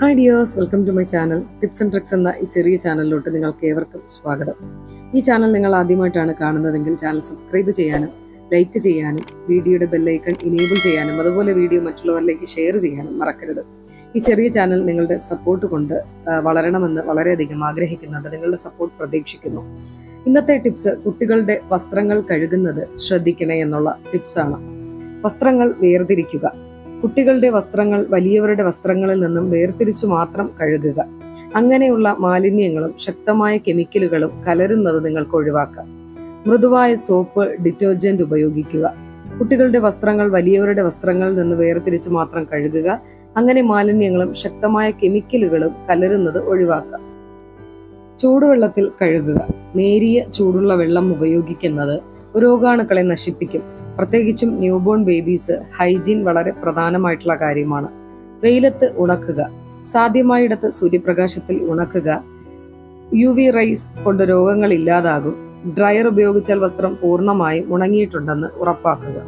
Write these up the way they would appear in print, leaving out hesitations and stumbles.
Hi dears, welcome to my channel. Tips and tricks എന്ന ഈ ചെറിയ ചാനലിലോട്ട് നിങ്ങൾക്ക് ഏവർക്കും സ്വാഗതം. ഈ ചാനൽ നിങ്ങൾ ആദ്യമായിട്ടാണ് കാണുന്നതെങ്കിൽ ചാനൽ സബ്സ്ക്രൈബ് ചെയ്യാനും ലൈക്ക് ചെയ്യാനും വീഡിയോയുടെ ബെല്ലൈക്കൺ ഇനേബിൾ ചെയ്യാനും അതുപോലെ വീഡിയോ മറ്റുള്ളവരിലേക്ക് ഷെയർ ചെയ്യാനും മറക്കരുത്. ഈ ചെറിയ ചാനൽ നിങ്ങളുടെ സപ്പോർട്ട് കൊണ്ട് വളരണമെന്ന് വളരെയധികം ആഗ്രഹിക്കുന്നുണ്ട്. നിങ്ങളുടെ സപ്പോർട്ട് പ്രതീക്ഷിക്കുന്നു. ഇന്നത്തെ ടിപ്സ് കുട്ടികളുടെ വസ്ത്രങ്ങൾ കഴുകുന്നത് ശ്രദ്ധിക്കണേ എന്നുള്ള ടിപ്സാണ്. വസ്ത്രങ്ങൾ വേർതിരിക്കുക. കുട്ടികളുടെ വസ്ത്രങ്ങൾ വലിയവരുടെ വസ്ത്രങ്ങളിൽ നിന്നും വേർതിരിച്ചു മാത്രം കഴുകുക. അങ്ങനെയുള്ള മാലിന്യങ്ങളും ശക്തമായ കെമിക്കലുകളും കലരുന്നത് നിങ്ങൾക്ക് ഒഴിവാക്കാം. മൃദുവായ സോപ്പ്, ഡിറ്റർജന്റ് ഉപയോഗിക്കുക. കുട്ടികളുടെ വസ്ത്രങ്ങൾ വലിയവരുടെ വസ്ത്രങ്ങളിൽ നിന്ന് വേർതിരിച്ചു മാത്രം കഴുകുക. അങ്ങനെ മാലിന്യങ്ങളും ശക്തമായ കെമിക്കലുകളും കലരുന്നത് ഒഴിവാക്കാം. ചൂടുവെള്ളത്തിൽ കഴുകുക. നേരിയ ചൂടുള്ള വെള്ളം ഉപയോഗിക്കുന്നത് രോഗാണുക്കളെ നശിപ്പിക്കും. പ്രത്യേകിച്ചും ന്യൂബോൺ ബേബീസ് ഹൈജീൻ വളരെ പ്രധാനമായിട്ടുള്ള കാര്യമാണ്. വെയിലത്ത് ഉണക്കുക. സാധ്യമായിടത്ത് സൂര്യപ്രകാശത്തിൽ ഉണക്കുക. UV റൈസ് കൊണ്ട് രോഗങ്ങൾ ഇല്ലാതാകും. ഡ്രയർ ഉപയോഗിച്ചാൽ വസ്ത്രം പൂർണ്ണമായും ഉണങ്ങിയിട്ടുണ്ടെന്ന് ഉറപ്പാക്കുക.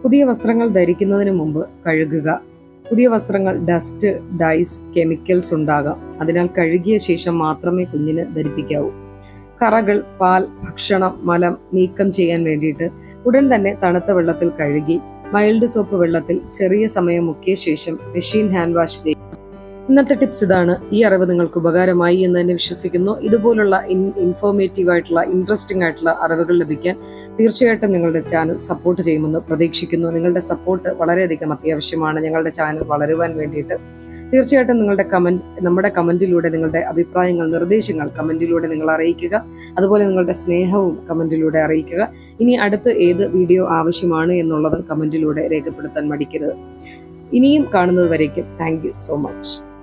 പുതിയ വസ്ത്രങ്ങൾ ധരിക്കുന്നതിന് മുമ്പ് കഴുകുക. പുതിയ വസ്ത്രങ്ങൾ ഡസ്റ്റ്, ഡൈസ്, കെമിക്കൽസ് ഉണ്ടാകാം. അതിനാൽ കഴുകിയ ശേഷം മാത്രമേ കുഞ്ഞിന് ധരിപ്പിക്കാവൂ. കറകൾ, പാൽ, ഭക്ഷണം, മലം നീക്കം ചെയ്യാൻ വേണ്ടിയിട്ട് ഉടൻ തന്നെ തണുത്ത വെള്ളത്തിൽ കഴുകി മൈൽഡ് സോപ്പ് വെള്ളത്തിൽ ചെറിയ സമയം മുക്കിയ ശേഷം മെഷീൻ ഹാൻഡ് വാഷ് ചെയ്യും. ഇന്നത്തെ ടിപ്സ് ഇതാണ്. ഈ അറിവ് നിങ്ങൾക്ക് ഉപകാരമായി എന്ന് തന്നെ വിശ്വസിക്കുന്നു. ഇതുപോലുള്ള ഇൻഫോർമേറ്റീവ് ആയിട്ടുള്ള ഇൻട്രസ്റ്റിംഗ് ആയിട്ടുള്ള അറിവുകൾ ലഭിക്കാൻ തീർച്ചയായിട്ടും നിങ്ങളുടെ ചാനൽ സപ്പോർട്ട് ചെയ്യുമെന്ന് പ്രതീക്ഷിക്കുന്നു. നിങ്ങളുടെ സപ്പോർട്ട് വളരെയധികം അത്യാവശ്യമാണ് ഞങ്ങളുടെ ചാനൽ വളരുവാൻ വേണ്ടിയിട്ട്. തീർച്ചയായിട്ടും നമ്മുടെ കമന്റിലൂടെ നിങ്ങളുടെ അഭിപ്രായങ്ങൾ, നിർദ്ദേശങ്ങൾ കമന്റിലൂടെ നിങ്ങൾ അറിയിക്കുക. അതുപോലെ നിങ്ങളുടെ സ്നേഹവും കമന്റിലൂടെ അറിയിക്കുക. ഇനി അടുത്ത് ഏത് വീഡിയോ ആവശ്യമാണ് എന്നുള്ളതും കമന്റിലൂടെ രേഖപ്പെടുത്താൻ മടിക്കരുത്. ഇനിയും കാണുന്നത് വരേക്കും താങ്ക് യു സോ മച്ച്.